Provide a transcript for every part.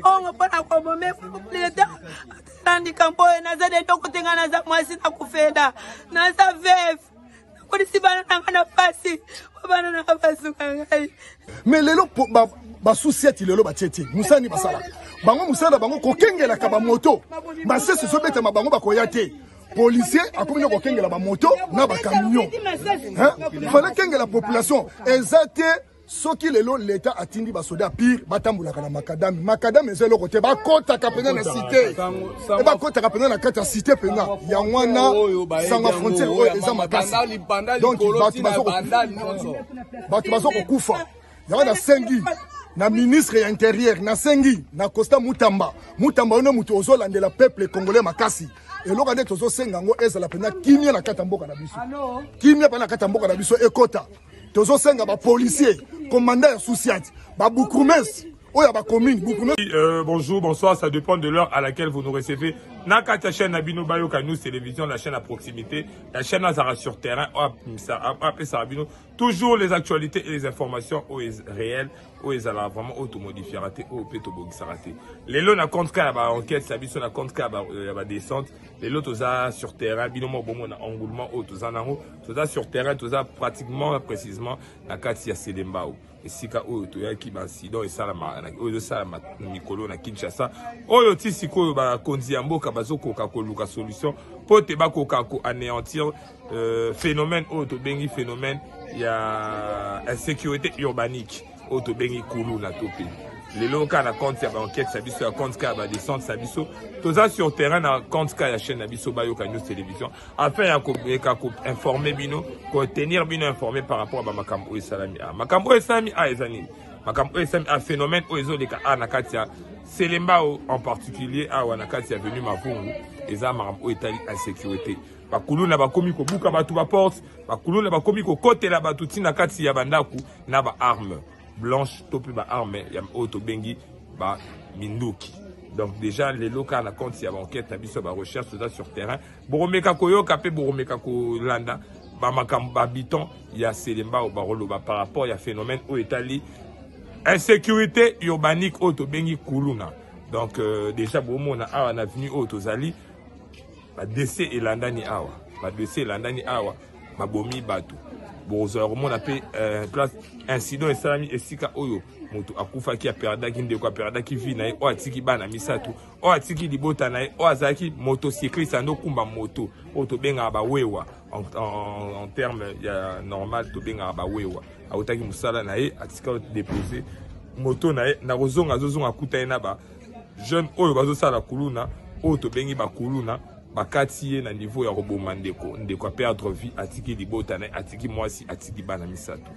On pona kwa bombe leta tandi kampo na zade to kutenga za mwasi na kufeda na za vef polisi bana na pasi bana na pasu kangai mais lelo ba société lelo ba tete musani basala bango musala bango kokengela ka ba moto ba sese so beta bango ba koyate policier akomi ko kengela ba moto na ba camion hein fallait kengela population exacte. Soki lelo l'État atindi ba soda pire batambula kana makadam ezelo côté ba kota kapena na cité e ba kota kapena na kata cité pena ya wana sanga frontière o eza makasi donc batu bazo kufa ya na sengi na ministre ya intérieur na sengi na Costa Mutamba ono mutu ozolandela peuple congolais makasi eloko nde tozo senga ngo ezala pena kimia na kata mboka na biso kimia pa na kata mboka na biso ekota tozo senga ba policier commandant associate ba Boukoumès oya ba commune Boukoumès. Bonjour, bonsoir, ça dépend de l'heure à laquelle vous nous recevez. Nakata chaîne Nabino Bayo News Télévision, la chaîne à proximité, la chaîne Nazara sur terrain, après Sarabino, toujours les actualités et les informations réelles, où ils allaient vraiment automodifier, au pétobo sarate. Les lots na compte qu'à la enquête, ça biso na compte qu'à la descente, les lots toza sur terrain, binomo bomo na engoulement, toza nango, toza sur terrain, toza pratiquement précisément na katia Selembao. Et si ka oyo toyaki ba incident et ça la oyo ça Mikolo na Kinshasa, oyo tisiko ba konzi ya mboka bazoko ka koluka solution pour te ba ko anéantir phénomène oyo bengi phénomène ya insécurité urbanique oyo bengi kulu na topi. Les locaux na compte ya ba enquête sabiso ya compte ka ba descente sabiso toza sur terrain na compte ka ya chaîne Nabiso Bayo News Télévision afin ya ko informer bino ko tenir bino informé par rapport à makambo esalami makambo esalami ezani makambo esalami phénomène ozo leka na katia Selembao en particulier na katia venu Mavungu eza makambo etali insécurité bakulu na bakomi ko buka batu ba porte bakulu na bakomi ko kotela batu tina kati ya bandaku na ba arme blanche topi ba arme ya auto bengi ba minduki. Donc déjà les locaux na compte ya enquête na biso ba recherche sur terrain boromeka koyoka pe boromeka ko landa ba makambo habitant ya Selembao ba roloba par rapport ya phénomène au etali insécurité urbanique auto bengi kuluna. Donc déjà bomona awa na venu auto zali ba décès elandani awa ba décès elandani awa ba bomi batu bozo remona pe place incident esalami esika oyo moto akufa ki aperdaki ndeko aperdaki vi na ye o atiki bana misatu o atiki libota na ye o azaki motocycliste ando kumba moto o to benga ba wewa en terme ya normal to benga ba wewa autaki musala na ye atika déposer moto na ye na kozonga zozonga kuta na ba jeune oyo bazo sala kuluna o to bengi ba kuluna bakati na niveau ya roboma ndeko perdre vie atiki libota na atiki mwasi atiki bana misatu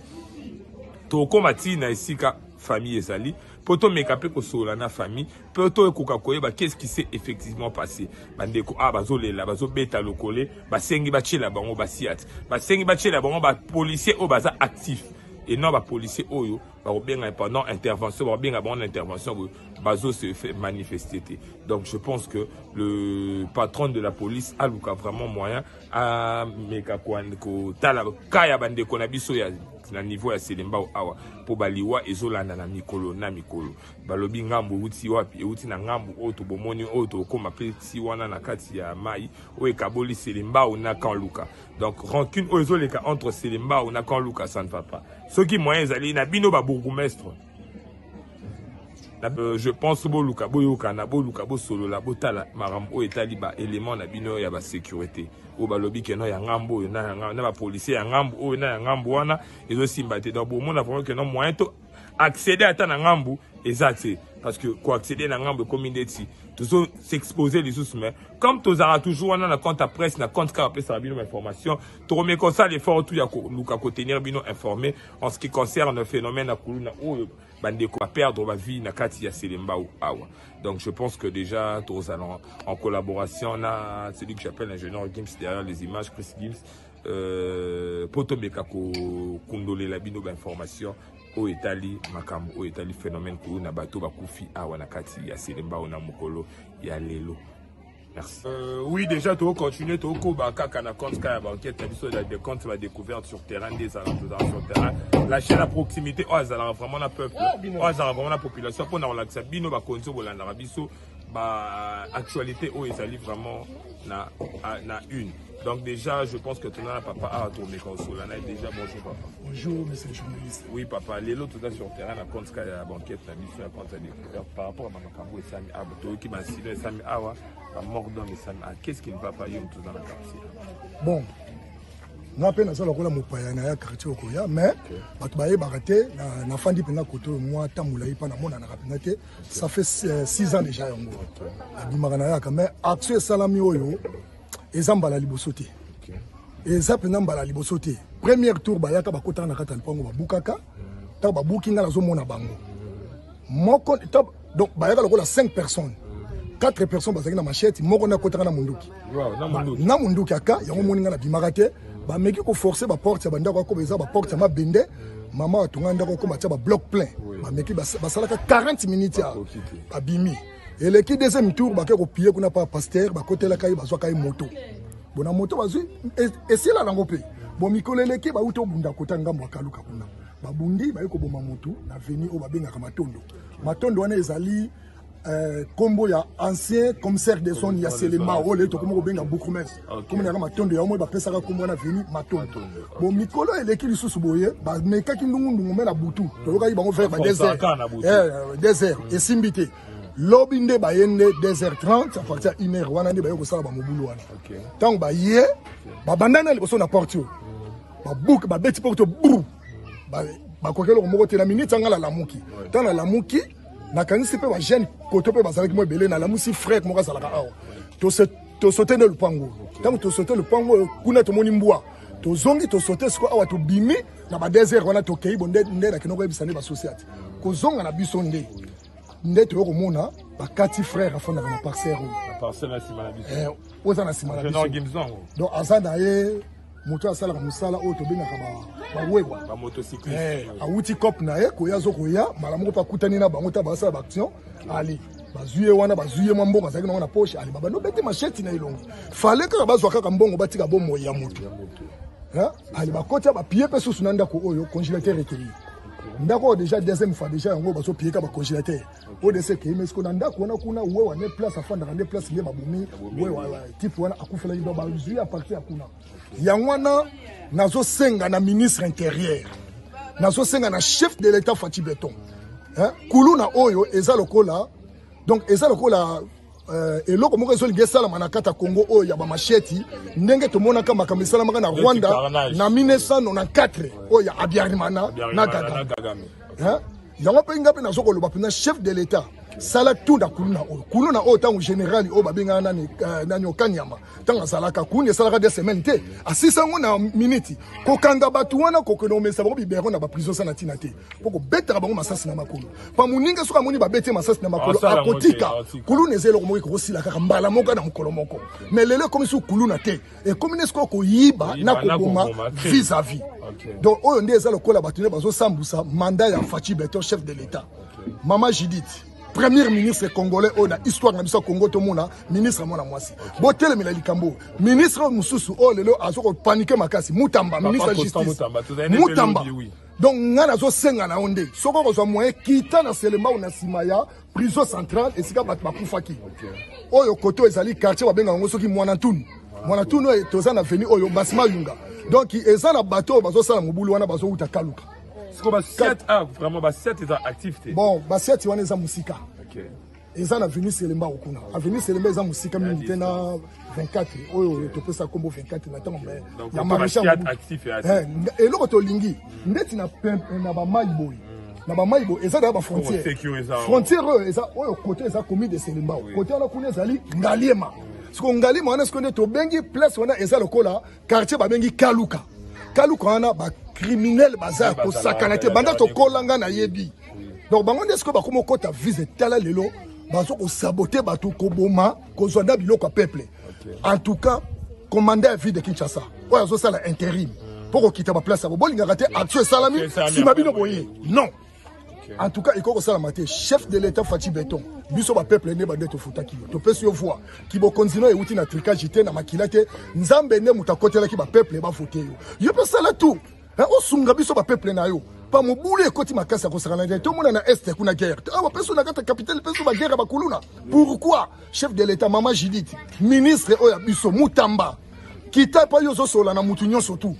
to komati na esika famille ezali poto mekape ko sola na famille poto ekoka koyeba qu'est-ce qui s'est effectivement passé bandeko bazolela bazobeta lokole basengi bachela bango basiat basengi bachela bango ba policier o baza actif et non ba policier oyo ba obenga pendant intervention ba obenga bon intervention bazo se fait manifester. Donc je pense que le patron de la police a vraiment moyen à meka ko tala kaya bande ko na biso ya na niveau ya Selembao awa po baliwa ezolanda na mikolo balobi ngambo uti wapi uti na ngambo oto bomoni oto koma peti wana na kati ya mai o ekaboli Selembao na Kanluka. Donc rancune ezoleka entre Selembao na Kanluka, ça ne va pas. Ce qui moyen zali na bino ba bourgmestre je pense boluka boyoka na boluka bo solo la botala marambo etali ba élément na bino ya ba sécurité o balobi ke no ya ngambo na ba policier ya ngambo o na ya ngambo wana ezo simbate donc bon on a vraiment que non moyen to accéder à ta ngambo exact parce que quoi accéder na ngambo comme indeti toujours s'exposer les sous mais comme tu auras toujours on a compte à presse na compte ka ça bino information tu remets comme ça l'effort tout ya ko luka ko tenir bino informé en ce qui concerne le phénomène à kuluna ou bandeko va perdre ma vie na kati ya Selembao awa. Donc je pense que déjà tous allons en collaboration on a celui que j'appelle l'ingénieur Gims derrière les images Chris Gims poto meka ko kundole la bino ba information o etali makambo o etali phénomène kuluna bato bakufi awa na kati ya Selembao na mokolo ya lelo. Merci. Oui, déjà, tu vas continuer, tu vas des comptes, des découvertes sur terrain, des alentours sur terrain. La chaîne à proximité, oh, ça a vraiment la peuple, oh, ça a vraiment la population. Pour nous, on a bino, ba konso, ba l'arabiso, ba actualité, oh, ils allaient vraiment na une. Donc déjà, je pense que tu n'as papa à tourner console. Déjà, bonjour papa. Bonjour, monsieur le journaliste. Oui, papa. Les lots, tout ça sur le terrain, la compte la banquette, la mission, la compte découverte par rapport à Makambo et Sami Abu, qui m'a signé Sami Awa, à Mordom et Sami Awa. Qu'est-ce qui ne va pas y tout dans la quartier? Bon, na pe na sala ko la mopaya na ya quartier okoya, mais bato baye baraté na fandi pena koto moi tamula ipa na mona na rapina te. Ça fait 6 ans déjà yango. Abimaka na ya ka mais action salami oyo ezambala liboso te. Eza pena mbala liboso te. Premier tour bayaka bakota na kata lipango babukaka. Ta babukinga na zo mona bango. Moko donc bayaka lokola 5 personnes. 4 personnes bazaki na machette, moko na kota na munduki. Na munduki aka yango moninga na bimaka te. Ba meki ko forcer ba porte ya bandako ko beza ba porte ya mabende. Mama atunga ndako ko batia ba bloc plein. Ba meki basalaka 40 minutes ya abimi. Et le qui deuxième tour, bah qu'on pille qu'on a pas pasteur, bah côté la caille, bah soit caille moto. Bon la moto, bah et c'est là l'engopé. Bon Mikole le qui bah où tout bunda côté ngam bah kaluka kuna. Bah bundi bah yuko bon moto, la venue au bah benga kamatondo. Matondo on est ali combo ya ancien commissaire de son ya Selema o le to comme benga beaucoup mais. Comme on a matondo ya au moins bah pesa ka combo na venue matondo. Bon Mikole le qui lui sous boye, bah mais quand il nous met la boutou. To ka yi bah on fait bah désert. Désert et simbité. Lobinde bayende 2h30 à partir de 1h wana ndi bayo kosala ba mobulu wana. Tant ba ye ba bandana liboso na porte yo. Ba bouk ba beti porte bou. Ba kokelo moko te na minute ngala lamuki. Tant na lamuki na kanisi pe ba jeune koto pe bazalaki mo belé na lamusi frère moko azalaka awa. To sauter le pango. Tant to sauter le pango kuna to moni mbwa. To zongi to sauter sko awa to bimi na ba 2h wana to kei bonde ndé kinoko ebisane ba société. Ko zonga na biso ndé. Ndete yoko mona bakati frère afanda na parcelle la parcelle na sima na biso oza na sima na biso donc azana ye moto asala ka musala o to benga ka ba wewa ba motocycliste awuti cop na ye ko yazo ko ya mala moko pa kutani na bango ta basala ba action ali bazuye wana bazuye mambongo azaki na poche ali baba no bete machette na ilongo fallait que bazwa ka mbongo batika bomo ya moto hein ali bakota ba pied pe susu na ndako oyo congélateur requis. Ndako déjà deuxième fois déjà yango baso pied ka ba congélateur. O de ce que mais ce qu'on ndako wana kuna uwe wana place afanda rande place lié babumi uwe type wana akufela ndo ba zui à partir akuna. Yango wana nazo senga na ministre intérieur. Nazo senga na chef de l'état Fati Beton. Hein? Kuluna oyo eza lokola donc eza lokola eloko moko ezoli gesala manakata Congo oyo ya ba macheti ndenge to mona kama kamisala maka na Rwanda na 1994 oyo ya Abiyarimana na Kagame hein yango pe ngape na soko loba pena chef de l'état sala tout da kuluna oyo tango général oyo babenga nani okanyama tanga salaka kuni salaka de semaine te asisango na minute ko kanga batu wana ko kono mesa ba bibero na ba prison sana tinate poko betera bango masasi na makolo pa muninga soka moni ba bete masasi na makolo akotika kuluna ezelo ko moko sila kaka mbala moka na mukolo moko mais lele comme sou kuluna te et comme nesko ko yiba na ko boma vis-à-vis donc oyo ndé ezalo kola batu ne bazo sambusa mandat ya Fati Beton chef de l'état Mama Judith premier ministre congolais au na histoire na biso Congo to mona ministre mona mwasi botele mila likambo ministre mususu o lelo azoko paniquer makasi Mutamba ministre de justice Mutamba donc ngana zo senga na onde soko ko zo moyen kita na Selema na simaya prison centrale esika bat bakufaki oyo koto ezali quartier babenga ngo soki mwana tunu toza na veni oyo basima yunga donc ezana bateau bazo sala mobulu wana bazo uta kaluka. Vraiment, bah 7 est activité. Bon, bah 7 on est en musique. OK. Ils ont venu Selemba okuna. Venu Selemba ils ont musique minute na 24. Oh, tu peux ça combo 24 na temps mais il y a marché actif et l'autre to lingi. Ndeti na ba maiboy. Na ba maibo eza da ba frontière. Frontière eza oyo côté eza commune de Selemba. Côté on a kuna ezali ngaliema. Ce qu'on ngaliema on est ce qu'on est to bengi place on a eza lokola quartier ba bengi Kaluka. Kaluka wana ba criminel bazar ko sakana te banda to kolanga na yebi donc bango ndesko ba komo kota vise tala lelo bazo ko saboter bato ko boma ko zonda biloko peuple en tout cas commandant à vie de Kinshasa o yazo sala intérim pour ko kita ba place bo bolinga raté action salami si mabino boye non En tout cas, il faut que ça la chef de l'État Fati Béton. Biso ba peuple ne ba deto futaki. To pesi yo voix qui bo continuer et outi na tricage jité na makilate nzambe ne mutakotela ki ba peuple ba voter yo. Yo pe ça là tout. O sunga biso ba peuple na yo. Pa mobule ekoti makasa ko sala na tout monde na est kuna guerre. Ah ba peso na kata capitale peso ba guerre ba kuluna. Pourquoi chef de l'État Mama Judith, ministre oya biso Mutamba kita pa yo zo sola na mutu nyonso tout.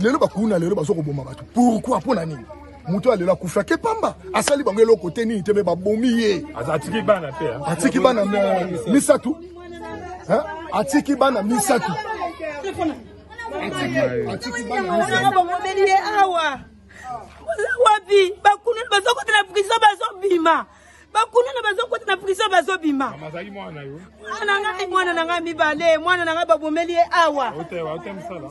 Lelo ba kuna lelo ba zo ko boma batu. Pourquoi pona nini? Mutu alela kufa ke pamba asali bango lo côté ni tebe ba bomiye atiki bana pe atiki bana misatu atiki bana misatu atiki bana bomomeli awa wapi bakunu bazoko na prison bazobima bakunu bazoko na prison bazobima amazali mwana yo mwana nanga mibale mwana nanga babomeli awa msala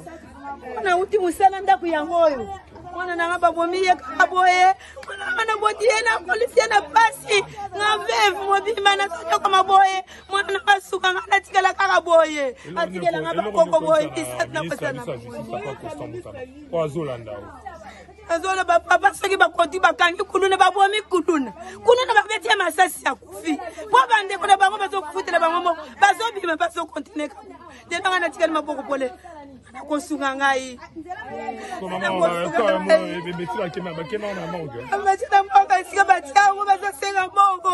mwana uti musala ndaku yangoyo mwana nanga babomiye kaboye mwana botiye na polisi na pasi na vevu mobima na toka maboye mwana nanga suka ngana tikala kakaboye atikela ngaba koko boye tisat na pasana kwa zolanda azola papa soki bakoti bakangi kuluna babomi kuluna babetia masasi ya kufi po bande kona bango bazokufutela bango bazobima bazokontinue ndebanga na tikala maboko pole kosunga ngai amatila mbongo esika batiango bazosenga mbongo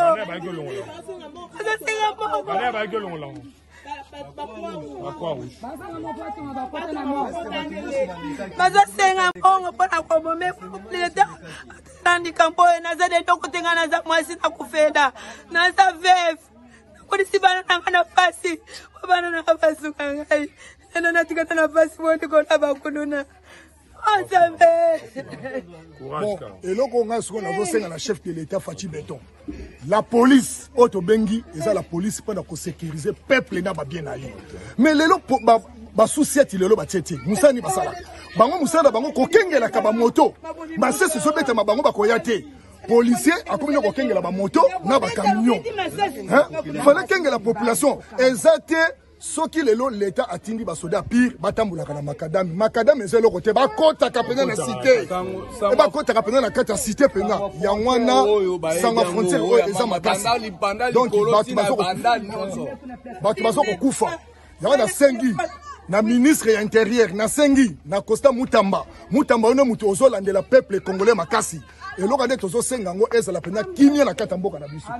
bazosenga mbongo mpona kobome leta atandika mboye naza de tokotenga naza mwasi na kufeda naza veve nakolisi bana nanga na pasi bana nanga basunga ngai ena natikata na pasi bondi kona bakuluna et là, on a un chef de l'État, Fati Béton. La police, Bengi, et la police pour sécuriser le peuple n'a pas bien allé. Mais les lots, société, les lots, Moussa ni basala. Bango Moussa da bango kokenge la kaba moto. Ba c'est ce bête ma bango ba koyate. Policier a commis kokenge la ba moto na ba camion. Il fallait que la population exacte. Ce qui est l'État a tindi basoda pire, batambula kana makadami. Makadami est le côté bakota kapena na cité. Et bakota kapena na kata cité pena. Yangwana sans frontière eza makasi. Donc batu baso ko kufa. Yangwana sengi na ministre ya intérieur na sengi na Costa Mutamba. Mutamba ono mutu ozolande la peuple congolais makasi. Et l'on a dit que senga ngo ezala pena kimia na kata mboka na biso.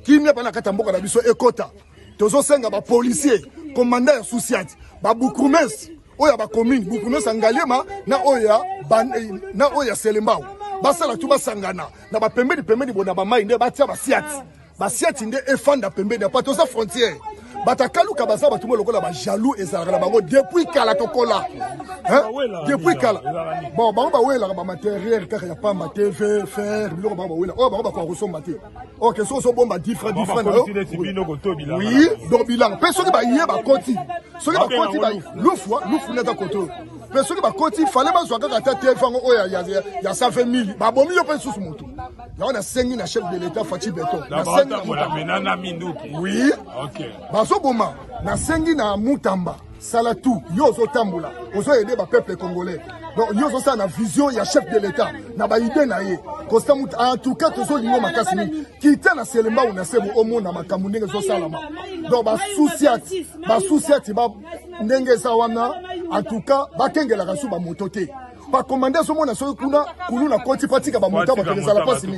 Kimia pa na kata mboka na biso ekota. Tozo senga ba policier, commandant ya Sousiati, ba Bukumes, oya ba commune, Bukumes Angaliema, na oya Selembao. Basala tu basangana, na ba pembeni bona ba mai nde batia ba Siati. Ba Siati nde efanda pembeni pa toza frontière. Batakalu kabaza batumo lokola ba jaloux ezala na bango depuis kala tokola. Depuis kala. Bon, bango ba wela ba matériel kaka ya pamba TV, fer, biloko bango ba wela. Oh bango ba ko resomba te. OK, so bomba 10 francs. Oui, donc bilan. Personne ba yé ba koti. Soki ba koti ba lufu neta koto. Personne ba koti fallait ba zwa kaka tete fango oya ya 120 000. Ba bomi yo pe susu moto. Là on a sengi na chef de l'État Fati Béton. Na sengi na menana minduki. Oui. OK. Bazoboma na sengi na Mutamba Salatu yo zo tambula ozo aider ba peuple congolais. Donc yo zo ça na vision ya chef de l'État na ba idée na ye. Costa Mut en tout cas tozo lingo makasi ni kita na selema una sebo omo na makambu ndenge zo salama. Donc ba souciati ba ndenge za wana en tout cas ba kengela kasu ba motote. Pas commander ce monde sur kuna koti pratique ba monta ba teleza la passe ni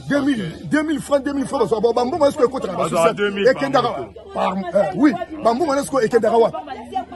2000 francs bambo est-ce que contre la société et kendara oui bambo est-ce que kendara wa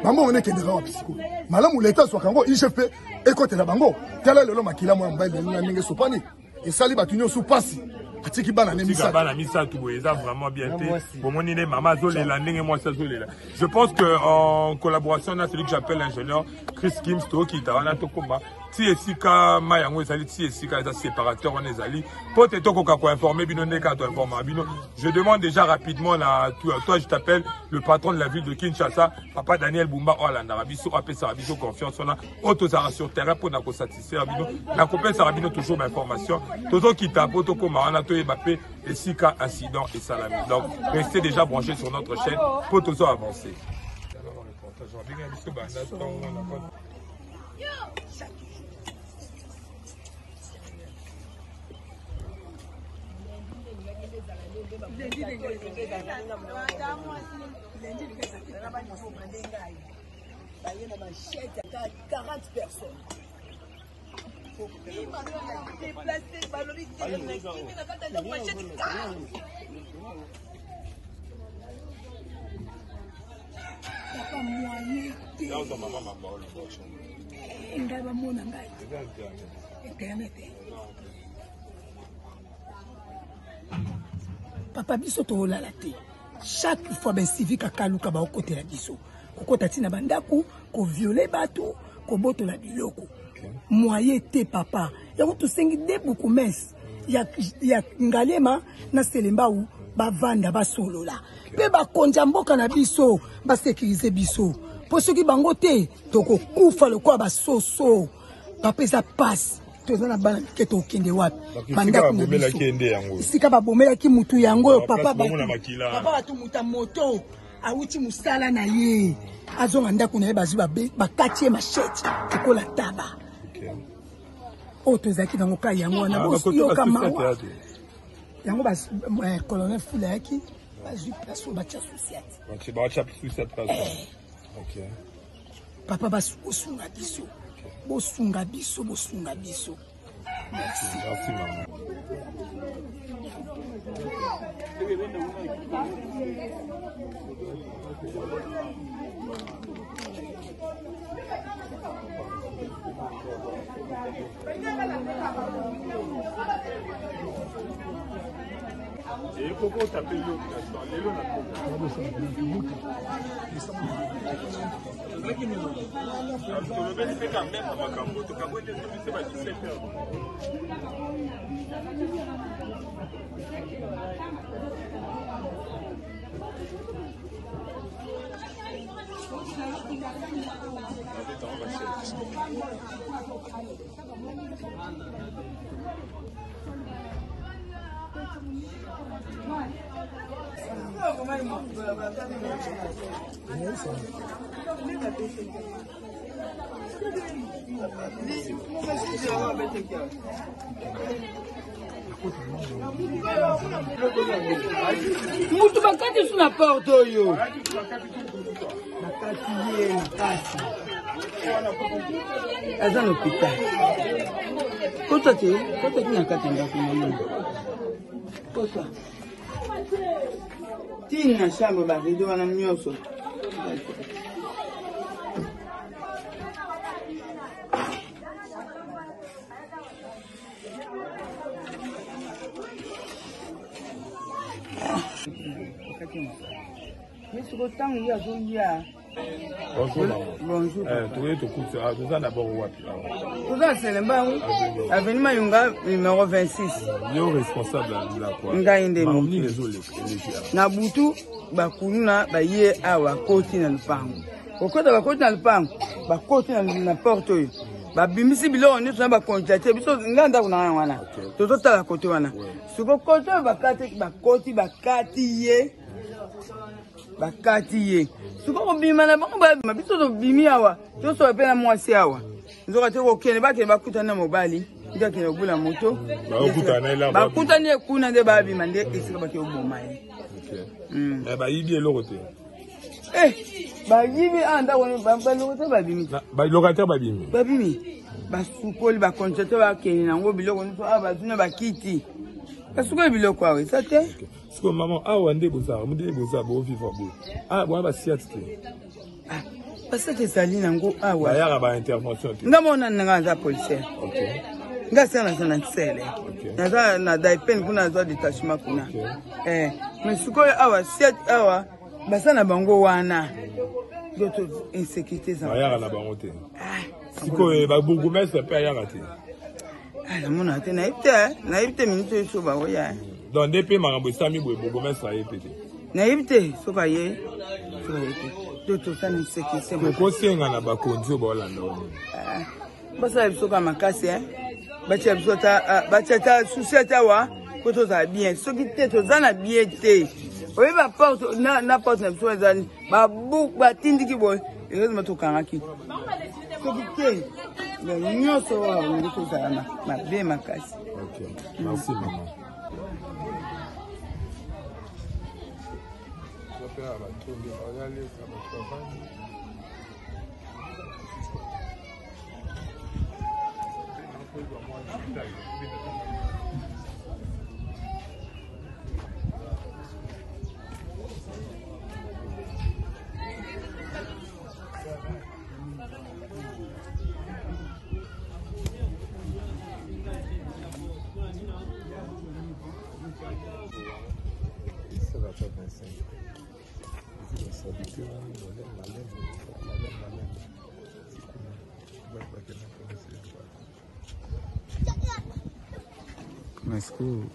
bambo on est kendara wa psycho malamu l'état soit kango IGP et côté la bango tala lelo makila mo mbaile na ninge sopani et sali batunyo sous passe atiki bana misa tout eza vraiment bien té bomoni ne mama zolela ndenge moi ça zolela. Je pense que en collaboration na celui que j'appelle l'ingénieur Chris Kimsto qui tawana tokomba ti esika mayango ezali ti esika eza séparateur on ezali pote to ko informer bino ndeka to informer bino. Je demande déjà rapidement là toi je t'appelle le patron de la ville de Kinshasa papa Daniel Bumba Olanda biso apesa biso confiance on a auto sur terrain pour na ko satisfaire bino na kopesa bino toujours information tozo kita poto koma on a to Mbappé et Sika incident et salami. Donc restez déjà branchés sur notre chaîne pour tous avancer. Papa biso to la te. Chaque fois ben civique akaluka ba côté la biso. Ko tatina bandaku, ko violer batu, ko boto la biloko. Moyen te papa. Ya ko to sengi de beaucoup mes. Ya ngalema na selemba u ba vanda ba solola. Pe ba konja mboka na biso, ba sécuriser biso. Po soki bango te, to ko kufa le kwa ba soso. Papa ça passe. Tozana bana keto kende wapi bandako bomela kende yango sika ba bomela ki mutu yango papa tu muta moto awuti musala na ye azonga ndako na ye bazuba ba katie machete kola taba o tozaki nango ka yango na boyo kama yango ba colonel Fulaki bazu place ba cha society ba cha society OK papa basunga biso bosunga biso. Merci. Merci maman. Et Coco t'appelle l'eau Mutu bakati suna porte oyo. Aza l'hôpital. Kota nakati ndako moyo. Kota. Tina chambre ba rido wana mnyoso. Bonjour. Bonjour. Tout ça d'abord wapi. Tout ça c'est le banc. Avenue Mayunga numéro 26. Le responsable là quoi. Ngainde Mamni désolé. Na butu bakuluna baye awa koti na lupango. Okota bakoti na lupango, bakoti na porte oyo. Babimisi biloko nyonso na bakontate biso nganda kuna wana. Tozotala kote wana. Suko kote bakoti bakati ye. Suko kobima na bango babima biso to bimi awa. Toso pe na mwasi awa. Nzoka te kokene bakuta na mobali. Ndika kene obula moto. Bakuta ne kuna nde babima nde esika bake oboma ye. OK. Ba yibi eloko te. Ba yibi anda woni ba eloko te babimi. Ba locataire babimi. Babimi. Basukoli ba contracte ba kene nango biloko nso aba tuna bakiti. Basukoli biloko awe ça te. Siko maman awa nde bozara mudele bozara bo vivre bo. Bwa ba siatite. Parce que ça lit nango awa. Ba yara ba intervention te. Ngamona nanga za policier. OK. Nga sana nsele. Naza na daipen kuna za detachement kuna. Mais sikoyo awa siat awa basana bango wana. D'autres insécurité za. Ba yara na bango te. Siko ba bourgmestre pe yara te. Namona te naibte minute so ba oya. Donc depuis makambo sami bourgmestre aye pete. Naibte so ba ye. D'autres ça insécurité. Ko senga na bakonzi ba Holanda woni. Basa biso ka makasi bacha biso ta société wa ko to za bien soki te to za na bien te. Oye ba porte na porte na biso za ba book ba tindiki boy ezema to kangaki. Soki te le nyoso wa ngi to za na bien makasi. OK. Merci maman. Nashukuru.